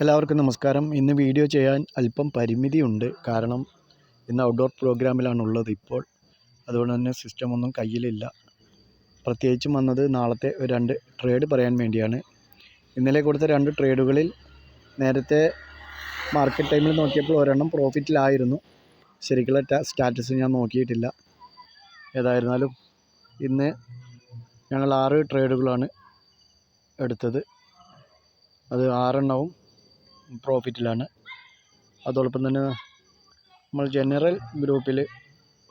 എല്ലാവർക്കും നമസ്കാരം. ഇന്ന് വീഡിയോ ചെയ്യാൻ അല്പം പരിമിതിയുണ്ട്. കാരണം ഇന്ന് ഔട്ട്ഡോർ പ്രോഗ്രാമിലാണുള്ളത് ഇപ്പോൾ. അതുകൊണ്ട് തന്നെ സിസ്റ്റമൊന്നും കയ്യിലില്ല. പ്രത്യേകിച്ചും വന്നത് നാളത്തെ 2 ട്രേഡ് പറയാൻ വേണ്ടിയാണ്. ഇന്നലെ കൊടുത്ത 2 ട്രേഡുകളിൽ നേരത്തെ മാർക്കറ്റ് ടൈമിൽ നോക്കിയപ്പോൾ ഒരെണ്ണം പ്രോഫിറ്റിലായിരുന്നു. ശരിക്കുള്ള സ്റ്റാറ്റസ് ഞാൻ നോക്കിയിട്ടില്ല. ഏതായിരുന്നാലും ഇന്ന് ഞങ്ങൾ 6 ട്രേഡുകളാണ് എടുത്തത്. അത് 6 എണ്ണവും പ്രോഫിറ്റിലാണ്. അതോടൊപ്പം തന്നെ നമ്മൾ ജനറൽ ഗ്രൂപ്പിൽ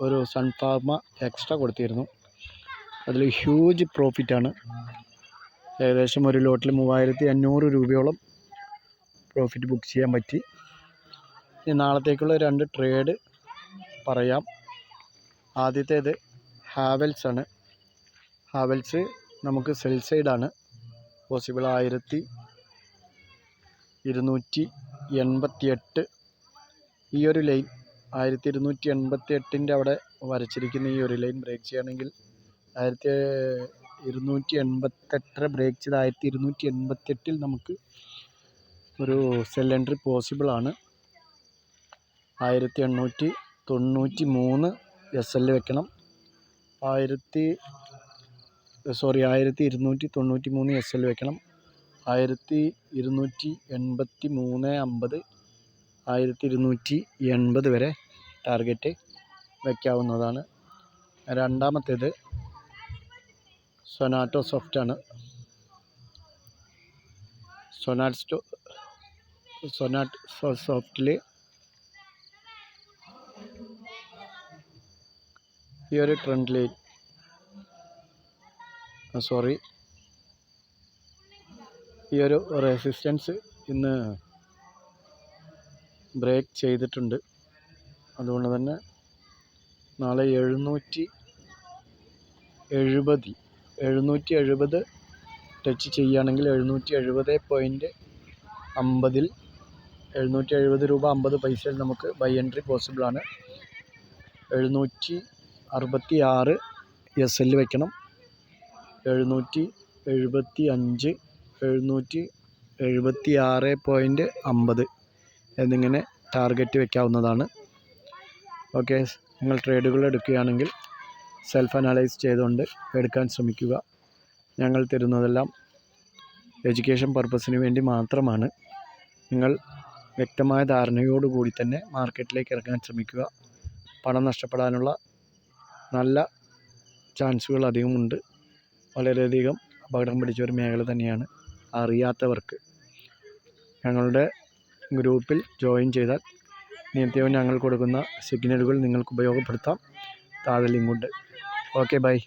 ഒരു സൺഫാർമ എക്സ്ട്രാ കൊടുത്തിരുന്നു. അതിൽ ഹ്യൂജ് പ്രോഫിറ്റാണ്. ഏകദേശം ഒരു ലോട്ടിൽ 3500 രൂപയോളം പ്രോഫിറ്റ് ബുക്ക് ചെയ്യാൻ പറ്റി. ഇനി നാളത്തേക്കുള്ള 2 ട്രേഡ് പറയാം. ആദ്യത്തേത് ഹാവൽസ് ആണ്. ഹാവൽസ് നമുക്ക് സെൽ സൈഡാണ് പോസിബിൾ. 1288 ഈ ഒരു ലൈൻ 1288 അവിടെ വരച്ചിരിക്കുന്ന ഈ ഒരു ലൈൻ ബ്രേക്ക് ചെയ്യുകയാണെങ്കിൽ 1288 ബ്രേക്ക് ചെയ്ത് 1288 നമുക്ക് ഒരു സെൽ എൻട്രി പോസിബിൾ ആണ്. 1893 SL വെക്കണം. 1293 SL വെക്കണം. 1283.50 1280 വരെ ടാർഗറ്റ് വയ്ക്കാവുന്നതാണ്. രണ്ടാമത്തേത് സൊനാറ്റോ സോഫ്റ്റ് ആണ്. സൊനാറ്റോ സോഫ്റ്റിൽ ഈ ഒരു ട്രെൻഡ് ലൈൻ ഈ ഒരു റെസിസ്റ്റൻസ് ഇന്ന് ബ്രേക്ക് ചെയ്തിട്ടുണ്ട്. അതുകൊണ്ട് തന്നെ നാളെ 770 ടച്ച് ചെയ്യുകയാണെങ്കിൽ 770.50 770 രൂപ 50 പൈസയിൽ നമുക്ക് ബൈ എൻട്രി പോസിബിളാണ്. 766 SL വയ്ക്കണം. 775 776.50 എന്നിങ്ങനെ ടാർഗറ്റ് വയ്ക്കാവുന്നതാണ്. ഓക്കെ, നിങ്ങൾ ട്രേഡുകൾ എടുക്കുകയാണെങ്കിൽ സെൽഫ് അനലൈസ് ചെയ്തുകൊണ്ട് എടുക്കാൻ ശ്രമിക്കുക. ഞങ്ങൾ തരുന്നതെല്ലാം എഡ്യൂക്കേഷൻ പർപ്പസിന് വേണ്ടി മാത്രമാണ്. നിങ്ങൾ വ്യക്തമായ ധാരണയോടുകൂടി തന്നെ മാർക്കറ്റിലേക്ക് ഇറങ്ങാൻ ശ്രമിക്കുക. പണം നഷ്ടപ്പെടാനുള്ള നല്ല ചാൻസുകൾ അധികമുണ്ട്. വളരെയധികം അപകടം പിടിച്ച ഒരു മേഖല തന്നെയാണ്. അറിയാത്തവർക്ക് ഞങ്ങളുടെ ഗ്രൂപ്പിൽ ജോയിൻ ചെയ്താൽ നിത്യവും ഞങ്ങൾ കൊടുക്കുന്ന സിഗ്നലുകൾ നിങ്ങൾക്ക് ഉപയോഗപ്പെടുത്താം. താഴെ ലിങ്കുണ്ട്. Okay, by.